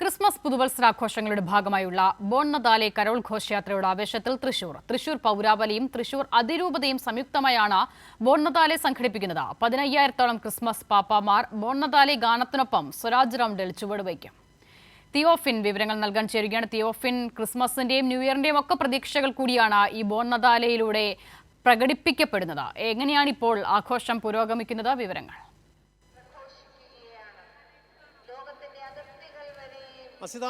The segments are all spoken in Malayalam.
ക്രിസ്മസ് പുതുവത്സരാഘോഷങ്ങളുടെ ഭാഗമായുള്ള ബോൺ നതാലെ കരോൾ ഘോഷയാത്രയുടെ ആവേശത്തിൽ തൃശൂർ പൗരാവലിയും തൃശൂർ അതിരൂപതയും സംയുക്തമായാണ് ബോൺ നതാലെ സംഘടിപ്പിക്കുന്നത്. 15,000-ഓളം ക്രിസ്മസ് പാപ്പാമാർ ബോൺ നതാലെ ഗാനത്തിനൊപ്പം സ്വരാജ് റൗണ്ടിൽ ചുവടുവയ്ക്കും. തിയോഫിൻ വിവരങ്ങൾ നൽകാൻ ചേരുകയാണ്. തിയോഫിൻ, ക്രിസ്മസിന്റെയും ന്യൂ ഇയറിന്റെയും ഒക്കെ പ്രതീക്ഷകൾ കൂടിയാണ് ഈ ബോൺ നതാലയിലൂടെ പ്രകടിപ്പിക്കപ്പെടുന്നത്. എങ്ങനെയാണ് ഇപ്പോൾ ആഘോഷം പുരോഗമിക്കുന്നത്? വിവരങ്ങൾ. അസിത,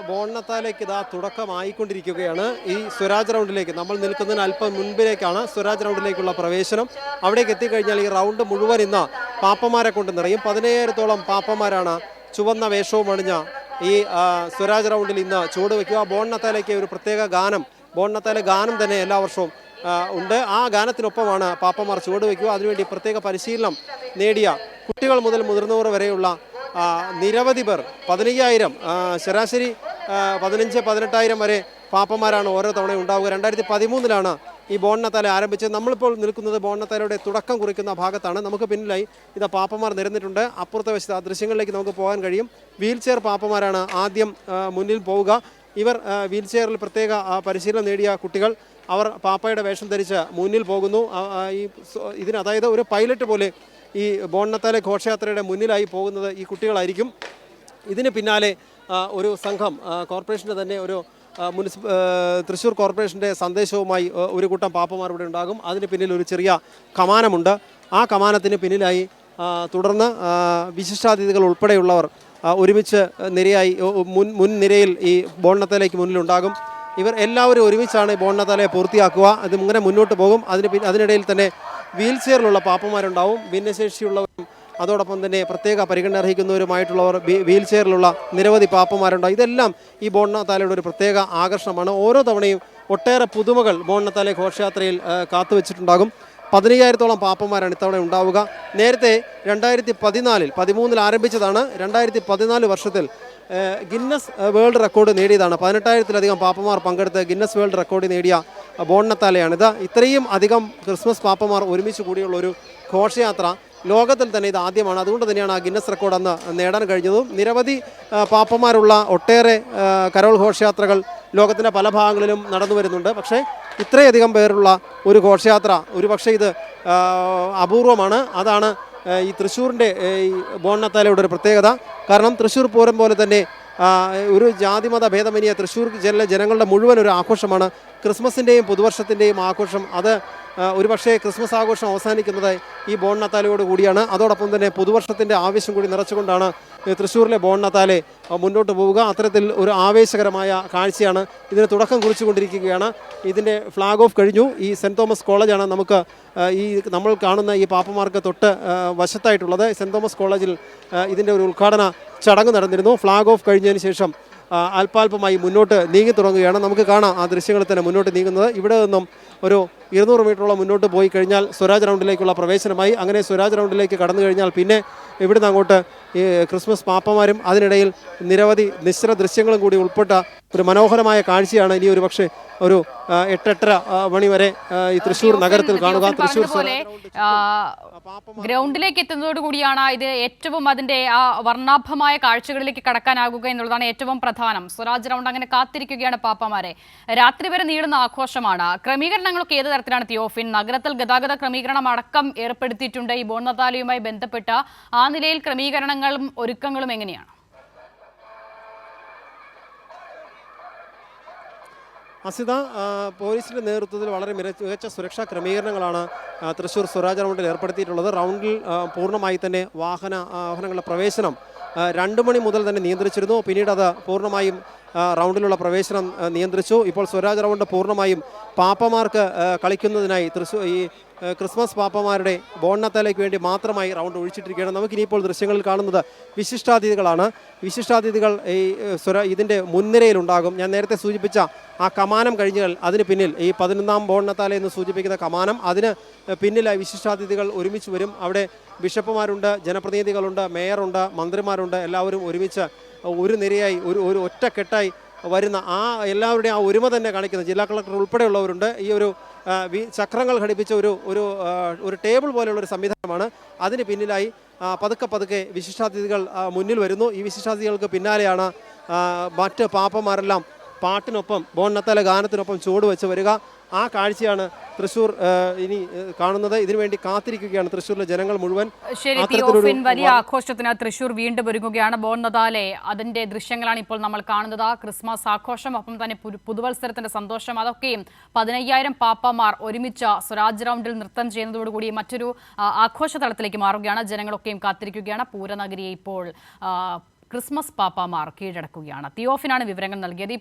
ബോൺ നതാലേക്ക് ഇതാ തുടക്കമായിക്കൊണ്ടിരിക്കുകയാണ്. ഈ സ്വരാജ് റൗണ്ടിലേക്ക് നമ്മൾ നിൽക്കുന്നതിന് അല്പം മുൻപിലേക്കാണ് സ്വരാജ് റൗണ്ടിലേക്കുള്ള പ്രവേശനം. അവിടേക്ക് എത്തിക്കഴിഞ്ഞാൽ ഈ റൗണ്ട് മുഴുവൻ ഇന്ന് പാപ്പമാരെ കൊണ്ട് നിറയും. 15,000-ഓളം പാപ്പമാരാണ് ചുവന്ന വേഷവും അണിഞ്ഞ ഈ സ്വരാജ് റൗണ്ടിൽ ഇന്ന് ചുവടുവെക്കുക. ബോൺ നതാലേക്ക് ഒരു പ്രത്യേക ഗാനം, ബോൺ നതാലെ ഗാനം തന്നെ എല്ലാ വർഷവും ഉണ്ട്. ആ ഗാനത്തിനൊപ്പമാണ് പാപ്പമാർ ചുവടുവെക്കുക. അതിനുവേണ്ടി പ്രത്യേക പരിശീലനം നേടിയ കുട്ടികൾ മുതൽ മുതിർന്നവർ വരെയുള്ള നിരവധി പേർ, 15,000, ശരാശരി 15,000-18,000 വരെ പാപ്പമാരാണ് ഓരോ തവണയും ഉണ്ടാവുക. 2013-ലാണ് ഈ ബോൺ നതാലെ ആരംഭിച്ചത്. നമ്മളിപ്പോൾ നിൽക്കുന്നത് ബോൺ നതാലയുടെ തുടക്കം കുറിക്കുന്ന ഭാഗത്താണ്. നമുക്ക് പിന്നിലായി ഇതാ പാപ്പമാർ നിരന്നിട്ടുണ്ട്. അപ്പുറത്തെ വശത്ത് ആ ദൃശ്യങ്ങളിലേക്ക് നമുക്ക് പോകാൻ കഴിയും. വീൽ ചെയർ പാപ്പമാരാണ് ആദ്യം മുന്നിൽ പോവുക. ഇവർ വീൽ ചെയറിൽ പ്രത്യേക പരിശീലനം നേടിയ കുട്ടികൾ, അവർ പാപ്പയുടെ വേഷം ധരിച്ച് മുന്നിൽ പോകുന്നു. ഇതിന് അതായത് ഒരു പൈലറ്റ് പോലെ ഈ ബോൺ നതാലെ ഘോഷയാത്രയുടെ മുന്നിലായി പോകുന്നത് ഈ കുട്ടികളായിരിക്കും. ഇതിന് പിന്നാലെ ഒരു സംഘം, കോർപ്പറേഷൻ്റെ തന്നെ ഒരു തൃശ്ശൂർ കോർപ്പറേഷൻ്റെ സന്ദേശവുമായി ഒരു കൂട്ടം പാപ്പമാർ ഇവിടെ ഉണ്ടാകും. അതിന് പിന്നിൽ ഒരു ചെറിയ കമാനമുണ്ട്. ആ കമാനത്തിന് പിന്നിലായി തുടർന്ന് വിശിഷ്ടാതിഥികൾ ഉൾപ്പെടെയുള്ളവർ ഒരുമിച്ച് നിരയായി മുൻനിരയിൽ ഈ ബോൺ നതാലേക്ക് മുന്നിലുണ്ടാകും. ഇവർ എല്ലാവരും ഒരുമിച്ചാണ് ബോൺ നതാലെ പൂർത്തിയാക്കുക. അത് ഇങ്ങനെ മുന്നോട്ട് പോകും. അതിനിടയിൽ തന്നെ വീൽ ചെയറിലുള്ള പാപ്പമാരുണ്ടാവും. ഭിന്നശേഷിയുള്ളവരും അതോടൊപ്പം തന്നെ പ്രത്യേക പരിഗണന അർഹിക്കുന്നവരുമായിട്ടുള്ളവർ, വീൽ ചെയറിലുള്ള നിരവധി പാപ്പമാരുണ്ടാവും. ഇതെല്ലാം ഈ ബോൺ നതാലയുടെ ഒരു പ്രത്യേക ആകർഷണമാണ്. ഓരോ തവണയും ഒട്ടേറെ പുതുമകൾ ബോൺ നതാലെ ഘോഷയാത്രയിൽ കാത്തുവച്ചിട്ടുണ്ടാകും. 15,000-ഓളം പാപ്പമാരാണ് ഇത്തവണ ഉണ്ടാവുക. നേരത്തെ 2013 ആരംഭിച്ചതാണ്. 2014 വർഷത്തിൽ ഗിന്നസ് വേൾഡ് റെക്കോർഡ് നേടിയതാണ്. 18,000-ലധികം പാപ്പമാർ പങ്കെടുത്ത് ഗിന്നസ് വേൾഡ് റെക്കോർഡ് നേടിയ ബോൺ നതാലയാണിത്. ഇത്രയും അധികം ക്രിസ്മസ് പാപ്പമാർ ഒരുമിച്ച് കൂടിയുള്ള ഒരു ഘോഷയാത്ര ലോകത്തിൽ തന്നെ ഇത് ആദ്യമാണ്. അതുകൊണ്ട് തന്നെയാണ് ആ ഗിന്നസ് റെക്കോർഡ് അന്ന് നേടാൻ കഴിഞ്ഞതും. നിരവധി പാപ്പമാരുള്ള ഒട്ടേറെ കരോൾ ഘോഷയാത്രകൾ ലോകത്തിൻ്റെ പല ഭാഗങ്ങളിലും നടന്നു വരുന്നുണ്ട്. പക്ഷേ ഇത്രയധികം പേരുള്ള ഒരു ഘോഷയാത്ര ഒരുപക്ഷെ ഇത് അപൂർവമാണ്. അതാണ് ഈ തൃശ്ശൂരിൻ്റെ ഈ ബോൺ നതാലയുടെ ഒരു പ്രത്യേകത. കാരണം തൃശ്ശൂർ പൂരം പോലെ തന്നെ ഒരു ജാതിമത ഭേദമന്യേ തൃശ്ശൂർ ജനങ്ങളുടെ മുഴുവൻ ഒരു ആഘോഷമാണ് ക്രിസ്മസിൻ്റെയും പുതുവർഷത്തിൻ്റെയും ആഘോഷം. അത് ഒരുപക്ഷെ ക്രിസ്മസ് ആഘോഷം അവസാനിക്കുന്നത് ഈ ബോൺ നതാലയോട് കൂടിയാണ്. അതോടൊപ്പം തന്നെ പുതുവർഷത്തിൻ്റെ ആവേശം കൂടി നിറച്ചുകൊണ്ടാണ് തൃശ്ശൂരിലെ ബോൺ നതാലെ മുന്നോട്ട് പോവുക. അത്തരത്തിൽ ഒരു ആവേശകരമായ കാഴ്ചയാണ് ഇതിന് തുടക്കം കുറിച്ചുകൊണ്ടിരിക്കുകയാണ്. ഇതിൻ്റെ ഫ്ലാഗ് ഓഫ് കഴിഞ്ഞു. ഈ സെൻറ്റ് തോമസ് കോളേജാണ് നമുക്ക് ഈ നമ്മൾ കാണുന്ന ഈ പാപ്പമാർക്ക് തൊട്ട് വശത്തായിട്ടുള്ളത്. സെൻറ്റ് തോമസ് കോളേജിൽ ഇതിൻ്റെ ഒരു ഉദ്ഘാടന ചടങ്ങ് നടന്നിരുന്നു. ഫ്ലാഗ് ഓഫ് കഴിഞ്ഞതിന് ശേഷം അല്പാൽപമായി മുന്നോട്ട് നീങ്ങി തുടങ്ങുകയാണ്. നമുക്ക് കാണാം ആ ദൃശ്യങ്ങളിൽ തന്നെ മുന്നോട്ട് നീങ്ങുന്നത്. ഇവിടെ നിന്നും ഒരു 200 മീറ്ററോളം മുന്നോട്ട് പോയി കഴിഞ്ഞാൽ സ്വരാജ് റൗണ്ടിലേക്കുള്ള പ്രവേശനമായി. അങ്ങനെ സ്വരാജ് റൗണ്ടിലേക്ക് കടന്നു കഴിഞ്ഞാൽ പിന്നെ ഇവിടുന്ന് അങ്ങോട്ട് ഈ ക്രിസ്മസ് പാപ്പമാരും അതിനിടയിൽ നിരവധി നിശ്ചല ദൃശ്യങ്ങളും കൂടി ഉൾപ്പെട്ട ഒരു മനോഹരമായ കാഴ്ചയാണ് ഇനി ഒരു പക്ഷേ ഒരു 8-8:30 മണി വരെ ഈ തൃശ്ശൂർ നഗരത്തിൽ കാണുക. തൃശ്ശൂർ ഗ്രൗണ്ടിലേക്ക് എത്തുന്നതോടുകൂടിയാണ് ഇത് ഏറ്റവും അതിന്റെ ആ വർണ്ണാഭമായ കാഴ്ചകളിലേക്ക് കടക്കാനാകുക എന്നുള്ളതാണ് ഏറ്റവും പ്രധാനം. സ്വരാജ് റൗണ്ട് അങ്ങനെ കാത്തിരിക്കുകയാണ് പാപ്പമാരെ. രാത്രി വരെ നീളുന്ന ആഘോഷമാണ്. ക്രമീകരണങ്ങളൊക്കെ ഏത് തരത്തിലാണ് തിയോഫിൻ? നഗരത്തിൽ ഗതാഗത ക്രമീകരണം അടക്കം ഏർപ്പെടുത്തിയിട്ടുണ്ട്. ഈ ബോൺ നതാലയുമായി ബന്ധപ്പെട്ട ആ നിലയിൽ ക്രമീകരണങ്ങളും ഒരുക്കങ്ങളും എങ്ങനെയാണ്? അസിത, പോലീസിൻ്റെ നേതൃത്വത്തിൽ വളരെ മികച്ച സുരക്ഷാ ക്രമീകരണങ്ങളാണ് തൃശ്ശൂർ സ്വരാജ് റൗണ്ടിൽ ഏർപ്പെടുത്തിയിട്ടുള്ളത്. റൗണ്ടിൽ പൂർണ്ണമായി തന്നെ വാഹനങ്ങളുടെ പ്രവേശനം 2 മണി മുതൽ തന്നെ നിയന്ത്രിച്ചിരുന്നു. പിന്നീട് അത് പൂർണ്ണമായും റൗണ്ടിലുള്ള പ്രവേശനം നിയന്ത്രിച്ചു. ഇപ്പോൾ സ്വരാജ് റൗണ്ട് പൂർണ്ണമായും പാപ്പമാർക്ക് കളിക്കുന്നതിനായി ഈ ക്രിസ്മസ് പാപ്പമാരുടെ ബോൺ നതാലയ്ക്ക് വേണ്ടി മാത്രമായി റൗണ്ട് ഒഴിച്ചിട്ടിരിക്കുകയാണ്. നമുക്കിനിയിപ്പോൾ ദൃശ്യങ്ങളിൽ കാണുന്നത് വിശിഷ്ടാതിഥികളാണ്. വിശിഷ്ടാതിഥികൾ ഇതിൻ്റെ മുൻനിരയിലുണ്ടാകും. ഞാൻ നേരത്തെ സൂചിപ്പിച്ച ആ കമാനം കഴിഞ്ഞാൽ അതിന് പിന്നിൽ ഈ 11-ാം ബോൺ നതാല എന്ന് സൂചിപ്പിക്കുന്ന കമാനം, അതിന് പിന്നിലായി വിശിഷ്ടാതിഥികൾ ഒരുമിച്ച് വരും. അവിടെ ബിഷപ്പുമാരുണ്ട്, ജനപ്രതിനിധികളുണ്ട്, മേയറുണ്ട്, മന്ത്രിമാരുണ്ട്. എല്ലാവരും ഒരുമിച്ച് ഒരു നിരയായി ഒരു ഒറ്റക്കെട്ടായി വരുന്ന ആ എല്ലാവരുടെയും ആ ഒരുമ തന്നെ കാണിക്കുന്ന ജില്ലാ കളക്ടർ ഉൾപ്പെടെയുള്ളവരുണ്ട്. ഈ ഒരു ചക്രങ്ങൾ ഘടിപ്പിച്ച ഒരു ടേബിൾ പോലെയുള്ളൊരു സംവിധാനമാണ്. അതിന് പിന്നിലായി പതുക്കെ വിശിഷ്ടാതിഥികൾ മുന്നിൽ വരുന്നു. ഈ വിശിഷ്ടാതിഥികൾക്ക് പിന്നാലെയാണ് മറ്റ് പാപ്പന്മാരെല്ലാം പാട്ടിനൊപ്പം ബോൺനത്താല ഗാനത്തിനൊപ്പം ചുവട് വെച്ച് വരിക. ആ കാഴ്ചയാണ് തൃശ്ശൂർ ഇനി കാണുന്നത്. ഇതിനുവേണ്ടി കാത്തിരിക്കുകയാണ് തൃശ്ശൂരിലെ ജനങ്ങൾ മുഴുവൻ. ശരി തിയോഫിൻ, വലിയ ആഘോഷത്തിന് തൃശ്ശൂർ വീണ്ടും ഒരുങ്ങുകയാണ്. ബോൺനതാലെ അതിന്റെ ദൃശ്യങ്ങളാണ് ഇപ്പോൾ നമ്മൾ കാണുന്നത്. ക്രിസ്മസ് ആഘോഷം, ഒപ്പം തന്നെ പുതുവത്സരത്തിന്റെ സന്തോഷം, അതൊക്കെയും 15,000 പാപ്പമാർ ഒരുമിച്ച് സ്വരാജ് റൗണ്ടിൽ നൃത്തം ചെയ്യുന്നതോടുകൂടി മറ്റൊരു ആഘോഷ തലത്തിലേക്ക് മാറുകയാണ്. ജനങ്ങളൊക്കെയും കാത്തിരിക്കുകയാണ്. പൂരനഗരിയെ ഇപ്പോൾ ക്രിസ്മസ് പാപ്പമാർ കീഴടക്കുകയാണ്. തിയോഫിനാണ് വിവരങ്ങൾ നൽകിയത്.